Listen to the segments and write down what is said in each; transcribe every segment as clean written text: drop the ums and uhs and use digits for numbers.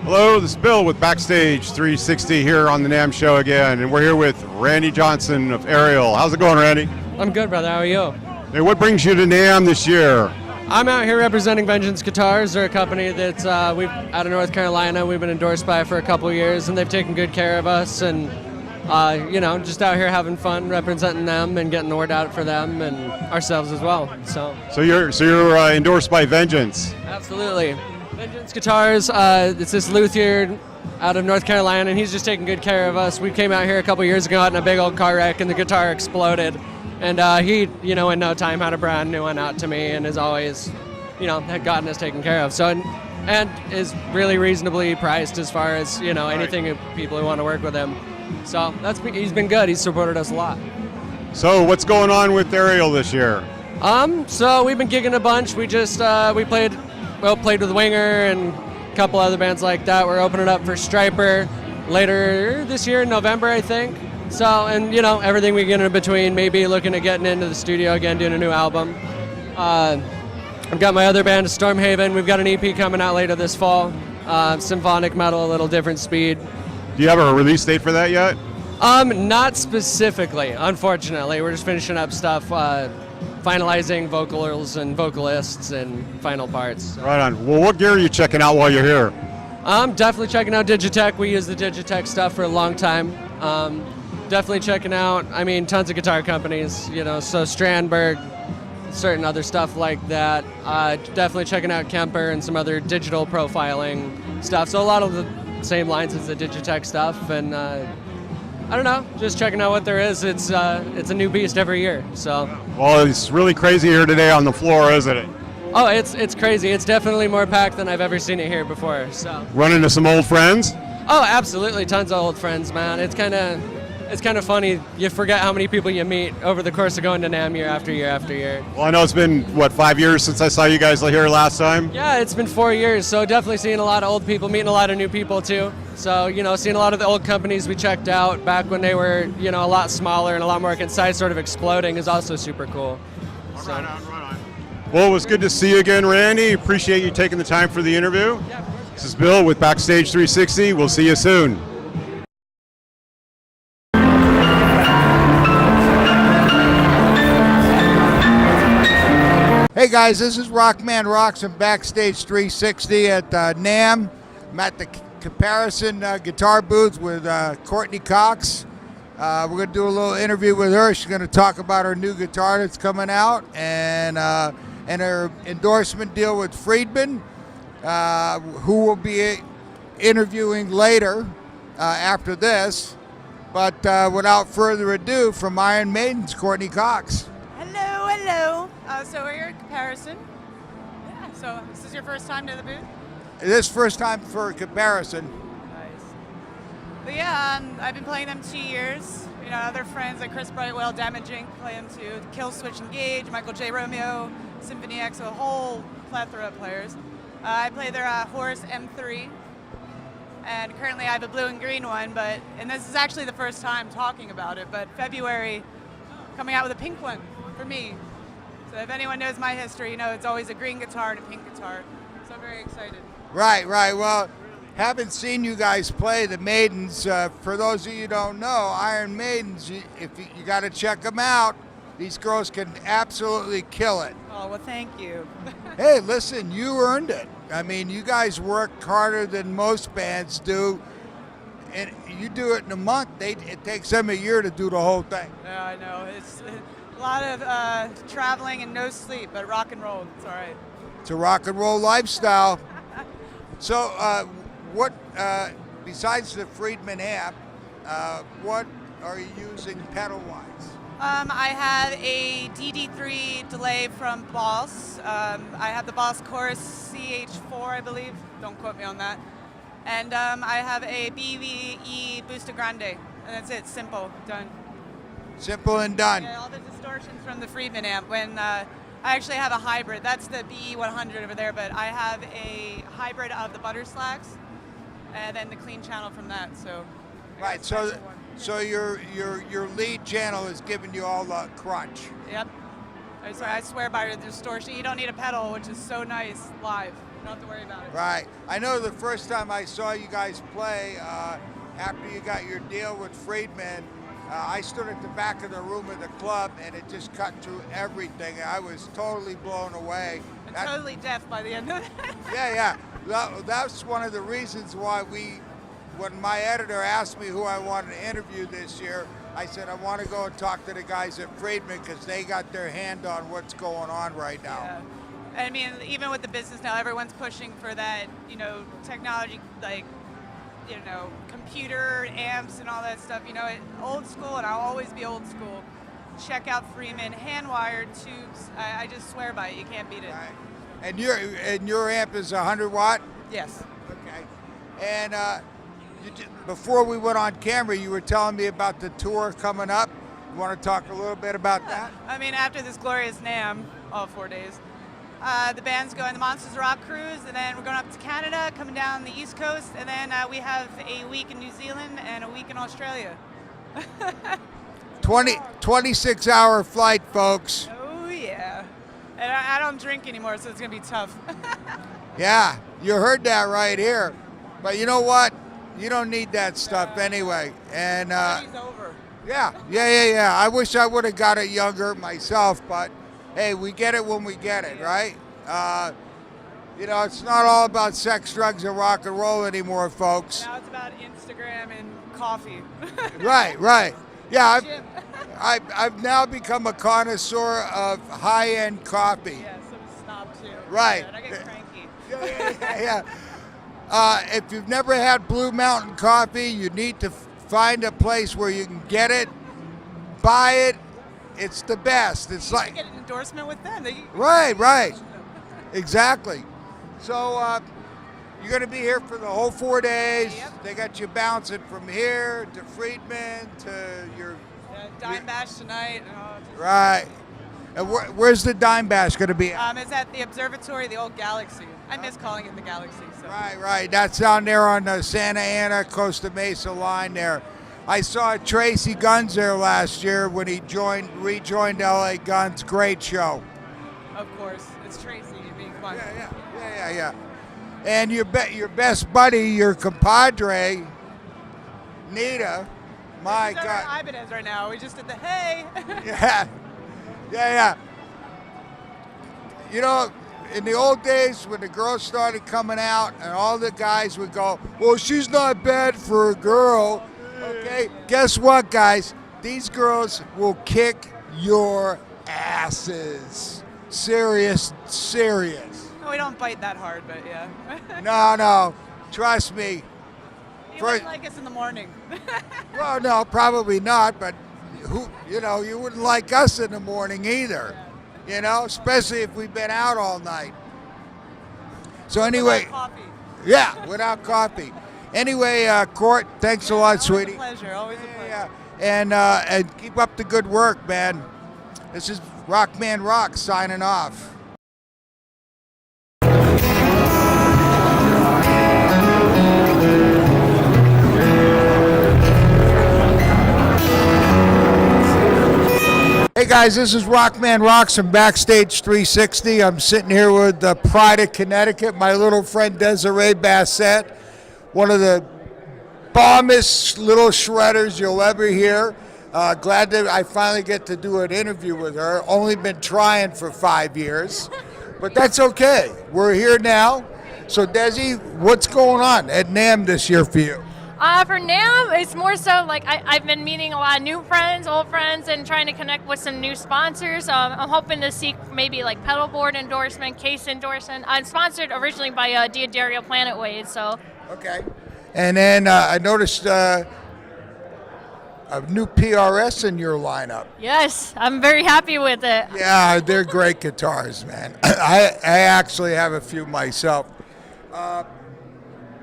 Hello, this is Bill with Backstage 360 here on the NAMM show again, and we're here with Randy Johnson of Aerial. How's it going, Randy? I'm good, brother. How are you? Hey, what brings you to NAMM this year? I'm out here representing Vengeance Guitars. They're a company that's we've out of North Carolina. We've been endorsed by for a couple years, and they've taken good care of us. And just out here having fun, representing them and getting the word out for them and ourselves as well. So you're endorsed by Vengeance. Absolutely. Vengeance Guitars, it's this luthier out of North Carolina, and he's just taking good care of us. We came out here a couple years ago in a big old car wreck, and the guitar exploded. And he, in no time had a brand new one out to me, and has always, had gotten us taken care of. So, and is really reasonably priced as far as, anything people who want to work with him. So he's been good. He's supported us a lot. So what's going on with Aerial this year? So we've been gigging a bunch. We just, played with Winger and a couple other bands like that. We're opening up for Striper later this year in November, I think. So, and everything we get in between, maybe looking at getting into the studio again, doing a new album. I've got my other band, Stormhaven. We've got an EP coming out later this fall. Symphonic metal, a little different speed. Do you have a release date for that yet? Not specifically, unfortunately. We're just finishing up stuff, finalizing vocals and vocalists and final parts. Right on. Well, what gear are you checking out while you're here? I'm definitely checking out Digitech. We use the Digitech stuff for a long time. Definitely checking out, tons of guitar companies, so Strandberg, certain other stuff like that. Definitely checking out Kemper and some other digital profiling stuff. So a lot of the same lines as the Digitech stuff, and I don't know, just checking out what there is. It's a new beast every year. So. Well, it's really crazy here today on the floor, isn't it? Oh, it's crazy. It's definitely more packed than I've ever seen it here before. So. Run into some old friends? Oh, absolutely, tons of old friends, man. It's kind of funny. You forget how many people you meet over the course of going to NAMM year after year after year. Well, I know it's been, 5 years since I saw you guys here last time? Yeah, it's been 4 years, so definitely seeing a lot of old people, meeting a lot of new people too. So, seeing a lot of the old companies we checked out back when they were, a lot smaller and a lot more concise, sort of exploding, is also super cool. So. Right on. Well, it was good to see you again, Randy. Appreciate you taking the time for the interview. Yeah, of course. This is Bill with Backstage 360. We'll see you soon. Hey guys, this is Rockman Rocks from Backstage 360 at NAMM. I'm at the Comparison guitar booth with Courtney Cox. We're going to do a little interview with her. She's going to talk about her new guitar that's coming out and her endorsement deal with Friedman, who will be interviewing later after this. But without further ado, from Iron Maiden's Courtney Cox. Hello. So we're here at Comparison. Yeah, so this is your first time to the booth? This first time for Comparison. Nice. But yeah, I've been playing them 2 years. Other friends like Chris Brightwell, Damaging, play them too. Kill Switch Engage, Michael J. Romeo, Symphony X, a whole plethora of players. I play their Horus M3. And currently I have a blue and green one, and this is actually the first time talking about it, but February, coming out with a pink one for me. So if anyone knows my history, it's always a green guitar and a pink guitar. So I'm very excited. Right. Well, haven't seen you guys play the Maidens. For those of you who don't know, Iron Maidens, you got to check them out. These girls can absolutely kill it. Oh, well, thank you. Hey, listen, you earned it. You guys work harder than most bands do, and you do it in a month. It takes them a year to do the whole thing. Yeah, I know. It's a lot of traveling and no sleep, but rock and roll, it's all right. It's a rock and roll lifestyle. So, what besides the Friedman amp, what are you using pedal-wise? I have a DD3 delay from Boss. I have the Boss Chorus CH4, I believe. Don't quote me on that. And I have a BVE Busta Grande. And that's it. Simple. Done. Simple and done. Yeah, all the distortions from the Friedman amp. When I actually have a hybrid. That's the BE100 over there, but I have a hybrid of the Butter Slacks and then the clean channel from that. So. Right. So your lead channel is giving you all the crunch. Yep. I swear by the distortion. You don't need a pedal, which is so nice live. don't have to worry about it. Right. I know the first time I saw you guys play, after you got your deal with Friedman, I stood at the back of the room of the club, and it just cut through everything. I was totally blown away. I'm totally deaf by the end of it. Yeah. That's one of the reasons why when my editor asked me who I wanted to interview this year, I said I want to go and talk to the guys at Friedman because they got their hand on what's going on right now. Yeah. I mean, even with the business now, everyone's pushing for that, technology, like, computer amps and all that stuff. Old school, and I'll always be old school. Check out Freeman, hand-wired tubes. I just swear by it. You can't beat it. Right. And your amp is 100 watt? Yes. Okay. And before we went on camera, you were telling me about the tour coming up. You want to talk a little bit about that? I mean, after this glorious NAMM, all 4 days, the band's going the Monsters Rock cruise, and then we're going up to Canada, coming down the East Coast, and then we have a week in New Zealand and a week in Australia. 26-hour flight, folks. Oh, yeah. And I don't drink anymore, so it's going to be tough. Yeah, you heard that right here. But you know what? You don't need that stuff anyway. And Party's over. Yeah. I wish I would have got it younger myself, but hey, we get it when we get it, right? It's not all about sex, drugs, and rock and roll anymore, folks. Now it's about Instagram and coffee. Right. Yeah, Jim. I've now become a connoisseur of high-end coffee. Yeah, so we snob too. Right. Yeah, I get cranky. Yeah. If you've never had Blue Mountain coffee, you need to find a place where you can get it, buy it. It's the best. It's You like should get an endorsement with them. right. Exactly. So you're going to be here for the whole 4 days. Yep. They got you bouncing from here to Friedman to your Dime Bash tonight. right. And where's the Dime Bash going to be at? It's at the observatory, the old Galaxy. I miss calling it the Galaxy. So. Right. That's down there on the Santa Ana, Costa Mesa line there. I saw Tracy Guns there last year when he rejoined LA Guns. Great show. Of course, it's Tracy. I mean, come on. Yeah. And your best buddy, your compadre, Nita. My She's over God. at Ibanez right now. We just did the hey. Yeah. In the old days when the girls started coming out and all the guys would go, well, she's not bad for a girl. Okay, guess what, guys? These girls will kick your asses. Serious. We don't bite that hard, but yeah. No. Trust me. You wouldn't like us in the morning. Well, no, probably not, but you wouldn't like us in the morning either. Especially if we've been out all night. So anyway, Without coffee. yeah, without coffee. Anyway, Court, thanks a lot, sweetie. Always a pleasure. Always a pleasure. Yeah. And keep up the good work, man. This is Rockman Rock signing off. Hey guys, this is Rockman Rocks from Backstage 360. I'm sitting here with the pride of Connecticut, my little friend Desiree Bassett, one of the bombest little shredders you'll ever hear. Glad that I finally get to do an interview with her. Only been trying for 5 years, but that's okay. We're here now. So Desi, what's going on at NAMM this year for you? For NAMM, it's more so like I've been meeting a lot of new friends, old friends, and trying to connect with some new sponsors. I'm hoping to seek maybe like pedal board endorsement, case endorsement. I'm sponsored originally by Diadario Planet Wade, so. Okay. And then I noticed a new PRS in your lineup. Yes, I'm very happy with it. Yeah, they're great guitars, man. I actually have a few myself.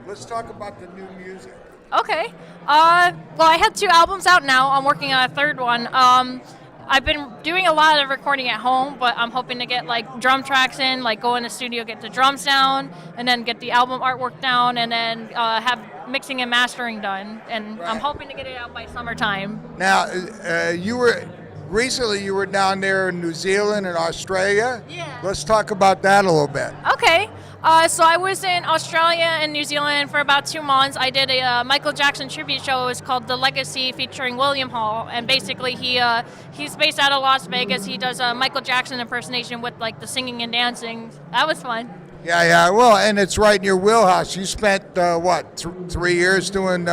Let's talk about the new music. Okay. Well, I had 2 albums out now. I'm working on a 3rd one. I've been doing a lot of recording at home, but I'm hoping to get like drum tracks in, like go in the studio, get the drums down, and then get the album artwork down, and then have mixing and mastering done. And Right. I'm hoping to get it out by summertime. Now, you were down there in New Zealand and Australia. Yeah. Let's talk about that a little bit. Okay. So I was in Australia and New Zealand for about 2 months. I did a Michael Jackson tribute show. It was called The Legacy, featuring William Hall. And basically, he's based out of Las Vegas. He does a Michael Jackson impersonation with like the singing and dancing. That was fun. Yeah. Well, and it's right in your wheelhouse. You spent, 3 years doing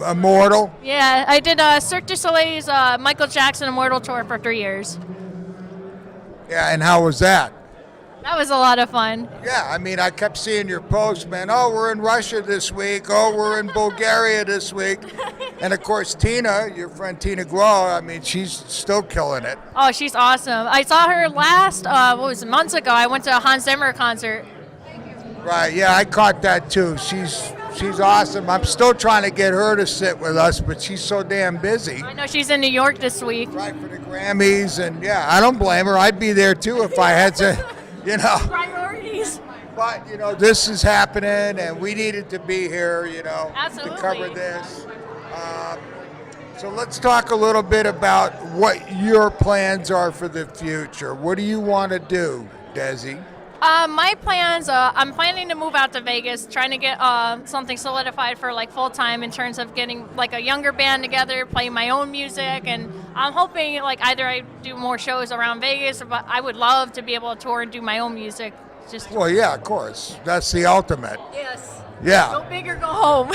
Immortal? Yeah, I did Cirque du Soleil's Michael Jackson Immortal Tour for 3 years. Yeah, and how was that? That was a lot of fun. Yeah, I mean, I kept seeing your posts, man. Oh, we're in Russia this week. Oh, we're in Bulgaria this week. And of course, Tina, your friend Tina Guo, I mean, she's still killing it. Oh, she's awesome. I saw her last, months ago. I went to a Hans Zimmer concert. Right, yeah, I caught that too. She's awesome. I'm still trying to get her to sit with us, but she's so damn busy. I know she's in New York this week. Right, for the Grammys, and yeah, I don't blame her. I'd be there too if I had to, Priorities. But, this is happening, and we needed to be here, Absolutely. to cover this. So let's talk a little bit about what your plans are for the future. What do you want to do, Desi? My plans, I'm planning to move out to Vegas, trying to get something solidified for like full time in terms of getting like a younger band together, playing my own music, and I'm hoping like either I do more shows around Vegas, but I would love to be able to tour and do my own music. Well, yeah, of course. That's the ultimate. Yes. Yeah. Go big or go home.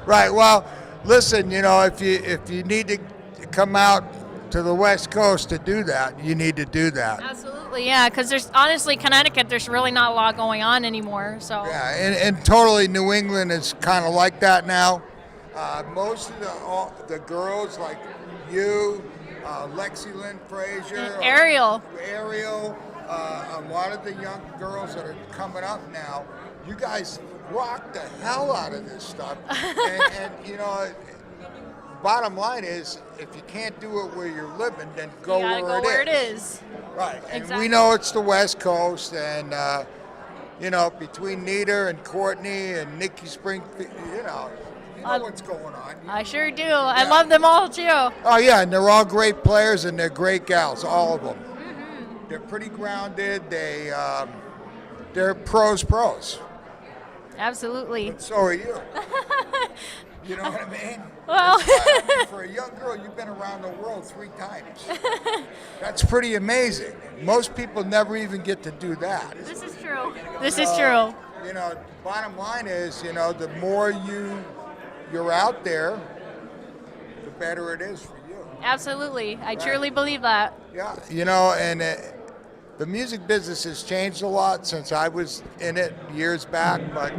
Right. Well, listen, if you need to come out to the West Coast to do that, you need to do that. Absolutely, yeah, because there's honestly Connecticut, there's really not a lot going on anymore. So yeah, and totally New England is kind of like that now. Most of the girls like you, Lexi Lynn Frazier, Ariel, a lot of the young girls that are coming up now, you guys rock the hell out of this stuff, and bottom line is, if you can't do it where you're living, then go where it is. Right, and exactly. We know it's the West Coast, and between Nita and Courtney and Nikki Springfield, you know what's going on. I sure do. Yeah. I love them all too. Oh yeah, and they're all great players, and they're great gals, all of them. Mm-hmm. They're pretty grounded. They're pros. Absolutely. But so are you. You know what I mean? Well, for a young girl, you've been around the world 3 times. That's pretty amazing. Most people never even get to do that. This is true. This is true. Bottom line is, the more you're out there, the better it is for you. Absolutely. I truly believe that. Yeah, and the music business has changed a lot since I was in it years back, but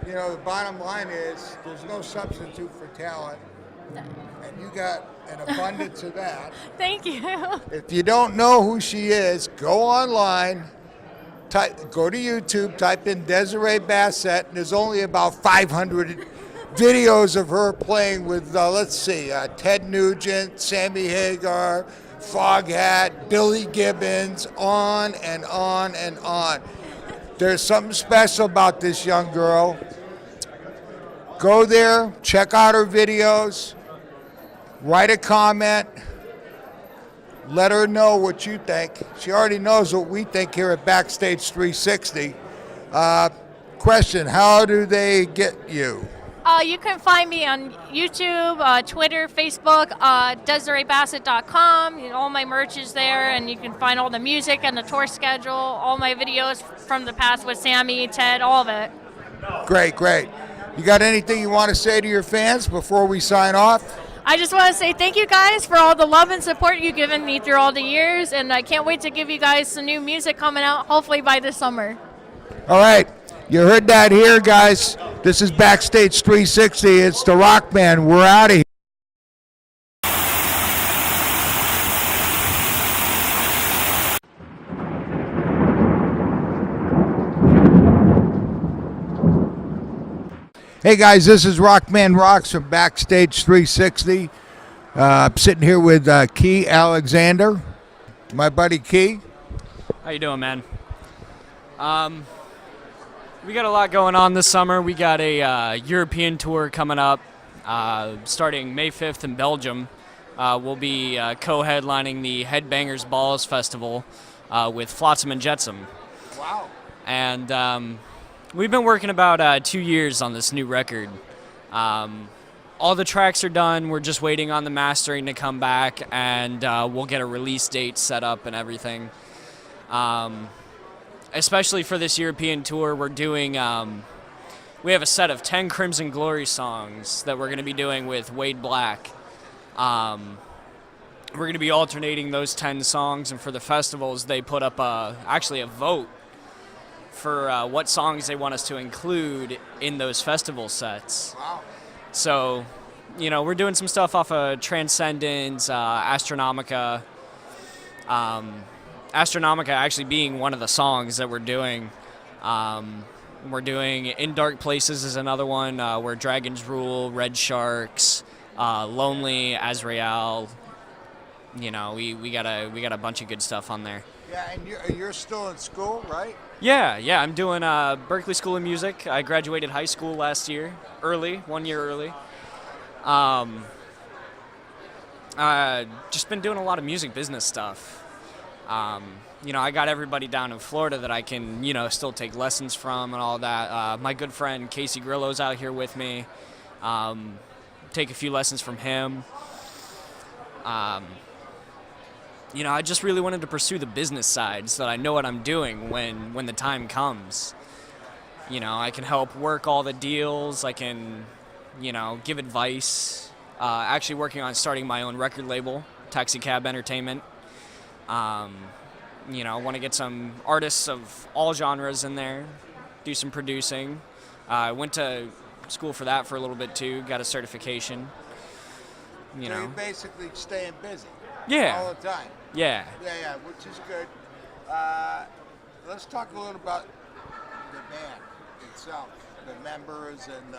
the bottom line is there's no substitute for talent, and you got an abundance of that. Thank you. If you don't know who she is, go online, go to YouTube, type in Desiree Bassett, and there's only about 500 videos of her playing with, Ted Nugent, Sammy Hagar, Foghat, Billy Gibbons, on and on and on. There's something special about this young girl. Go there, check out her videos, write a comment, let her know what you think. She already knows what we think here at Backstage 360. Question, how do they get you? You can find me on YouTube, Twitter, Facebook, DesireeBassett.com. All my merch is there, and you can find all the music and the tour schedule, all my videos from the past with Sammy, Ted, all of it. Great. You got anything you want to say to your fans before we sign off? I just want to say thank you guys for all the love and support you've given me through all the years, and I can't wait to give you guys some new music coming out, hopefully by this summer. All right. You heard that here, guys. This is Backstage 360. It's the Rock Man. We're out of here. Hey guys, this is Rockman Rocks from Backstage 360. I'm sitting here with Kei Alexander, my buddy Kei. How you doing, man? We got a lot going on this summer. We got a European tour coming up, starting May 5th in Belgium. We'll be co-headlining the Headbangers Balls Festival with Flotsam and Jetsam. Wow. And we've been working about 2 years on this new record. All the tracks are done. We're just waiting on the mastering to come back, and we'll get a release date set up and everything. Especially for this European tour, we're doing, we have a set of 10 Crimson Glory songs that we're going to be doing with Wade Black. We're going to be alternating those 10 songs, and for the festivals, they put up actually a vote for what songs they want us to include in those festival sets. Wow. So, you know, we're doing some stuff off of Transcendence, Astronomica. Astronomica actually being one of the songs that we're doing. We're doing In Dark Places is another one, where Dragons Rule, Red Sharks, Lonely, Azrael. You know, we got a bunch of good stuff on there. Yeah, and you're still in school, right? Yeah, I'm doing Berklee School of Music. I graduated high school last year, 1 year early. Just been doing a lot of music business stuff. You know, I got everybody down in Florida that I can, you know, still take lessons from and all that. My good friend Casey Grillo's out here with me. Take a few lessons from him. You know, I just really wanted to pursue the business side so that I know what I'm doing when the time comes. You know, I can help work all the deals. I can, you know, give advice. Actually working on starting my own record label, Taxi Cab Entertainment. You know, want to get some artists of all genres in there, do some producing. I went to school for that for a little bit too, got a certification. You So know. you're basically staying busy. Yeah. All the time. Yeah. Yeah, which is good. Let's talk a little about the band itself, the members, and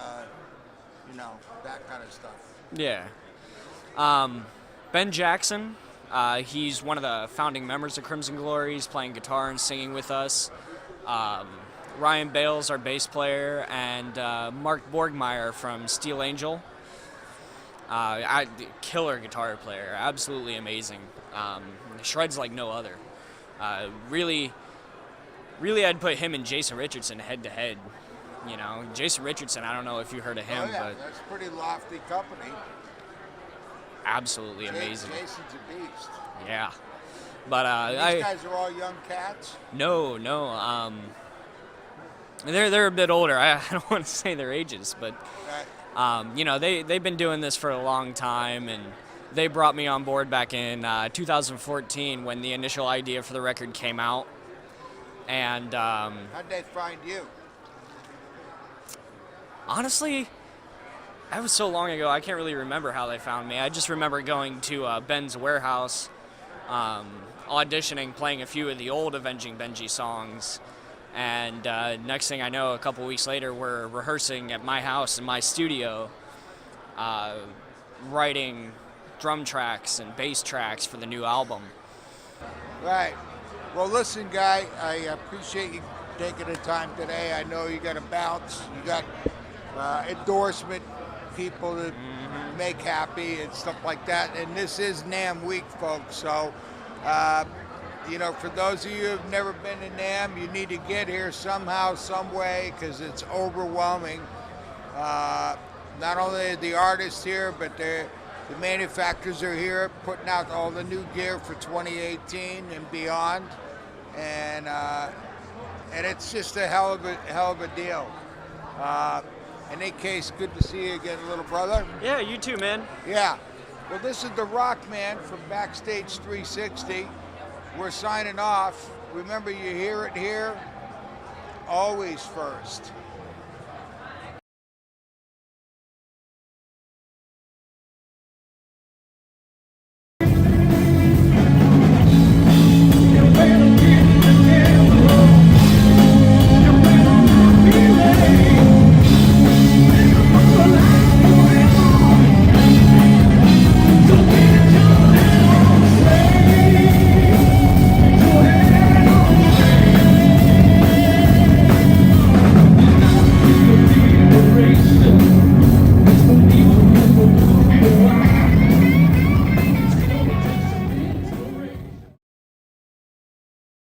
you know, that kind of stuff. Yeah. Ben Jackson, he's one of the founding members of Crimson Glory. He's playing guitar and singing with us. Ryan Bales, our bass player, and Mark Borgmeyer from Steel Angel. Killer guitar player, absolutely amazing. Shreds like no other. Really, I'd put him and Jason Richardson head to head. You know, Jason Richardson, I don't know if you heard of him, Oh, yeah, but that's pretty lofty company. absolutely amazing. Jason's a beast. Yeah. But These guys are all young cats. No. They're a bit older. I don't want to say their ages, but Right. you know, they've been doing this for a long time, and they brought me on board back in 2014 when the initial idea for the record came out. And How'd they find you? honestly, that was so long ago, I can't really remember how they found me. I just remember going to Ben's warehouse, auditioning, playing a few of the old Avenging Benji songs. And next thing I know, a couple weeks later, we're rehearsing at my house in my studio, writing drum tracks and bass tracks for the new album. Right. Well, listen, Guy, I appreciate you taking the time today. I know you got to bounce. You got endorsement people to make happy and stuff like that. And this is NAMM week, folks. So, you know, for those of you who've never been to NAMM, you need to get here somehow, some way, because it's overwhelming. Not only the artists here, but the manufacturers are here putting out all the new gear for 2018 and beyond. And it's just a hell of a deal. In any case, good to see you again, little brother. Yeah, you too, man. Yeah. Well, this is the Rock Man from Backstage 360. We're signing off. Remember, you hear it here, always first.